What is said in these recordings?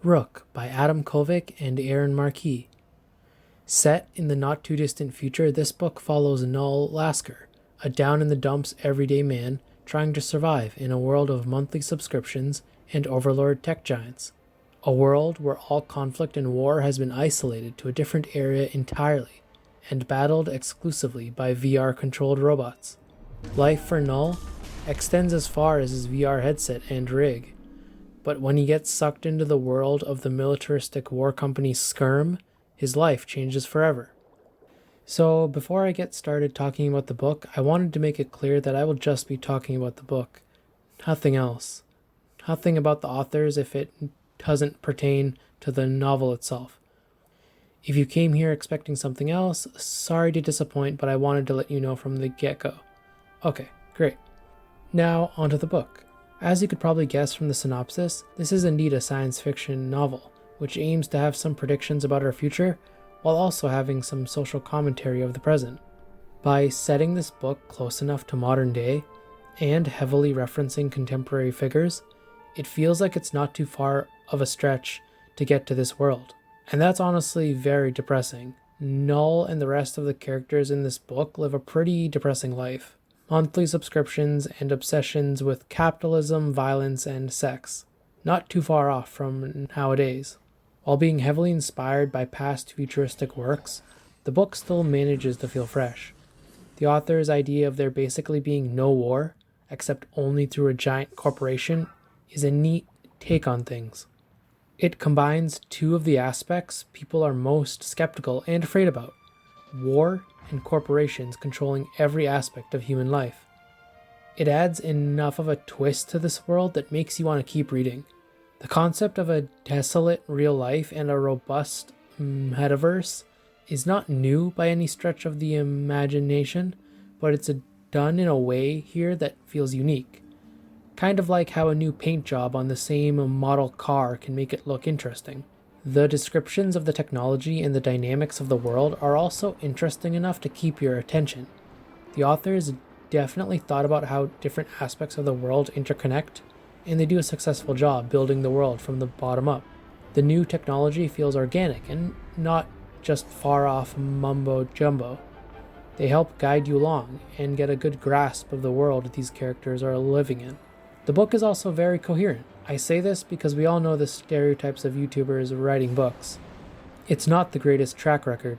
Rook by Adam Kovic and Marquis. Set in the not-too-distant future, this book follows Null Lasker, a down-in-the-dumps everyday man trying to survive in a world of monthly subscriptions and overlord tech giants. A world where all conflict and war has been isolated to a different area entirely and battled exclusively by VR-controlled robots. Life for Null extends as far as his VR headset and rig, but when he gets sucked into the world of the militaristic war company SKIRM, his life changes forever. So before I get started talking about the book, I wanted to make it clear that I will just be talking about the book. Nothing else. Nothing about the authors if it doesn't pertain to the novel itself. If you came here expecting something else, sorry to disappoint, but I wanted to let you know from the get-go. Okay, great. Now onto the book. As you could probably guess from the synopsis, this is indeed a science fiction novel, which aims to have some predictions about our future, while also having some social commentary of the present. By setting this book close enough to modern day, and heavily referencing contemporary figures, it feels like it's not too far of a stretch to get to this world. And that's honestly very depressing. Null and the rest of the characters in this book live a pretty depressing life. Monthly subscriptions and obsessions with capitalism, violence, and sex. Not too far off from nowadays. While being heavily inspired by past futuristic works, the book still manages to feel fresh. The author's idea of there basically being no war, except only through a giant corporation, is a neat take on things. It combines two of the aspects people are most skeptical and afraid about: war and corporations controlling every aspect of human life. It adds enough of a twist to this world that makes you want to keep reading. The concept of a desolate real life and a robust metaverse is not new by any stretch of the imagination, but it's done in a way here that feels unique. Kind of like how a new paint job on the same model car can make it look interesting. The descriptions of the technology and the dynamics of the world are also interesting enough to keep your attention. The authors definitely thought about how different aspects of the world interconnect, and they do a successful job building the world from the bottom up. The new technology feels organic and not just far off mumbo jumbo. They help guide you along and get a good grasp of the world these characters are living in. The book is also very coherent. I say this because we all know the stereotypes of YouTubers writing books. It's not the greatest track record,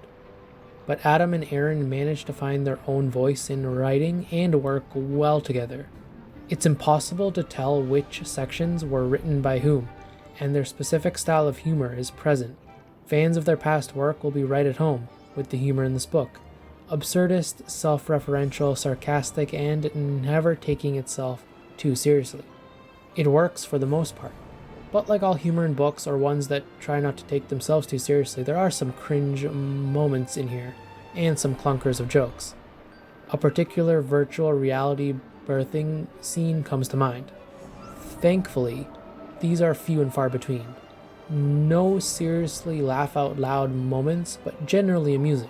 but Adam and Aaron managed to find their own voice in writing and work well together. It's impossible to tell which sections were written by whom, and their specific style of humor is present. Fans of their past work will be right at home with the humor in this book. Absurdist, self-referential, sarcastic, and never taking itself too seriously. It works for the most part. But like all humor in books or ones that try not to take themselves too seriously, there are some cringe moments in here, and some clunkers of jokes. A particular virtual reality birthing scene comes to mind. Thankfully, these are few and far between. No seriously laugh out loud moments, but generally amusing.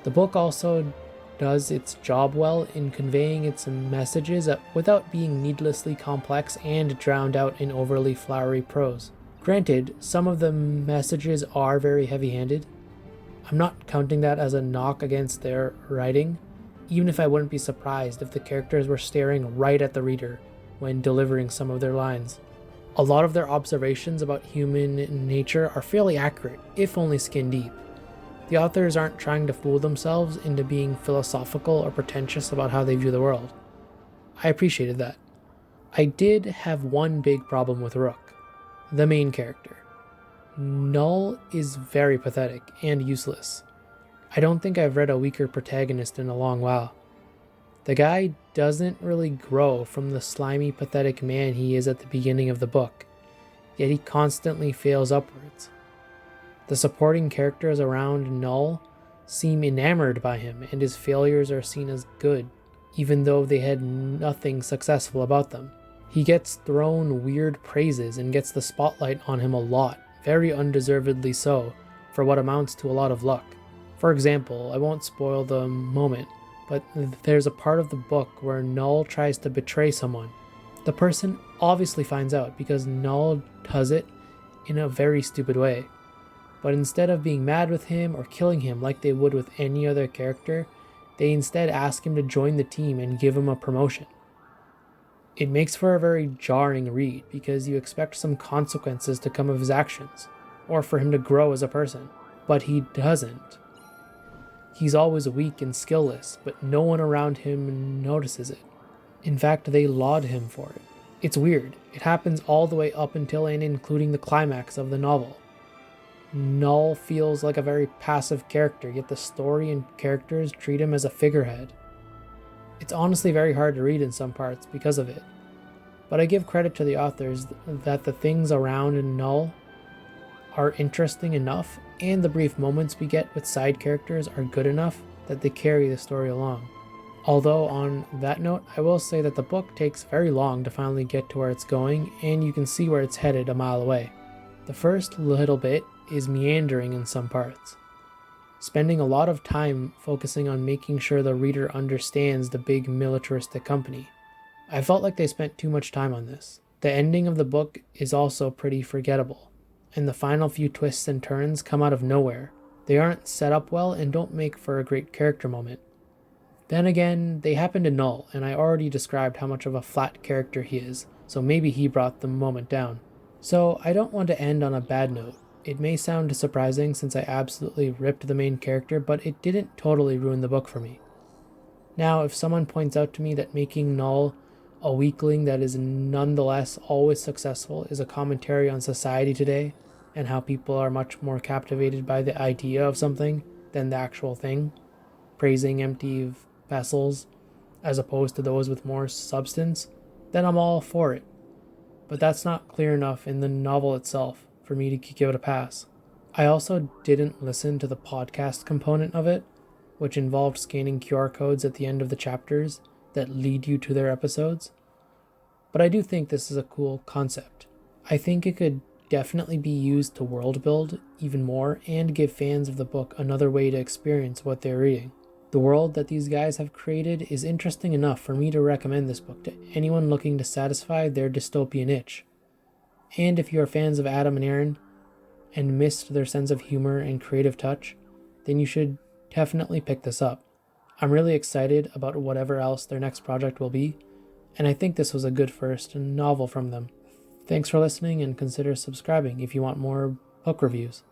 The book also does its job well in conveying its messages without being needlessly complex and drowned out in overly flowery prose. Granted, some of the messages are very heavy-handed. I'm not counting that as a knock against their writing, even if I wouldn't be surprised if the characters were staring right at the reader when delivering some of their lines. A lot of their observations about human nature are fairly accurate, if only skin deep. The authors aren't trying to fool themselves into being philosophical or pretentious about how they view the world. I appreciated that. I did have one big problem with Rook, the main character. Null is very pathetic and useless. I don't think I've read a weaker protagonist in a long while. The guy doesn't really grow from the slimy, pathetic man he is at the beginning of the book, yet he constantly fails upwards. The supporting characters around Null seem enamored by him, and his failures are seen as good, even though they had nothing successful about them. He gets thrown weird praises and gets the spotlight on him a lot, very undeservedly so, for what amounts to a lot of luck. For example, I won't spoil the moment, but there's a part of the book where Null tries to betray someone. The person obviously finds out because Null does it in a very stupid way. But instead of being mad with him or killing him like they would with any other character, they instead ask him to join the team and give him a promotion. It makes for a very jarring read because you expect some consequences to come of his actions, or for him to grow as a person, but he doesn't. He's always weak and skillless, but no one around him notices it. In fact, they laud him for it. It's weird. It happens all the way up until and including the climax of the novel. Null feels like a very passive character, yet the story and characters treat him as a figurehead. It's honestly very hard to read in some parts because of it, but I give credit to the authors that the things around in Null are interesting enough, and the brief moments we get with side characters are good enough that they carry the story along. Although on that note, I will say that the book takes very long to finally get to where it's going, and you can see where it's headed a mile away. The first little bit is meandering in some parts, spending a lot of time focusing on making sure the reader understands the big militaristic company. I felt like they spent too much time on this. The ending of the book is also pretty forgettable, and the final few twists and turns come out of nowhere. They aren't set up well and don't make for a great character moment. Then again, they happen to Null, and I already described how much of a flat character he is, so maybe he brought the moment down. So I don't want to end on a bad note. It may sound surprising since I absolutely ripped the main character, but it didn't totally ruin the book for me. Now, if someone points out to me that making Null a weakling that is nonetheless always successful is a commentary on society today, and how people are much more captivated by the idea of something than the actual thing, praising empty vessels as opposed to those with more substance, then I'm all for it. But that's not clear enough in the novel itself for me to give it a pass. I also didn't listen to the podcast component of it, which involved scanning QR codes at the end of the chapters that lead you to their episodes. But I do think this is a cool concept. I think it could definitely be used to world build even more and give fans of the book another way to experience what they're reading. The world that these guys have created is interesting enough for me to recommend this book to anyone looking to satisfy their dystopian itch. And if you are fans of Adam and Aaron and missed their sense of humor and creative touch, then you should definitely pick this up. I'm really excited about whatever else their next project will be, and I think this was a good first novel from them. Thanks for listening, and consider subscribing if you want more book reviews.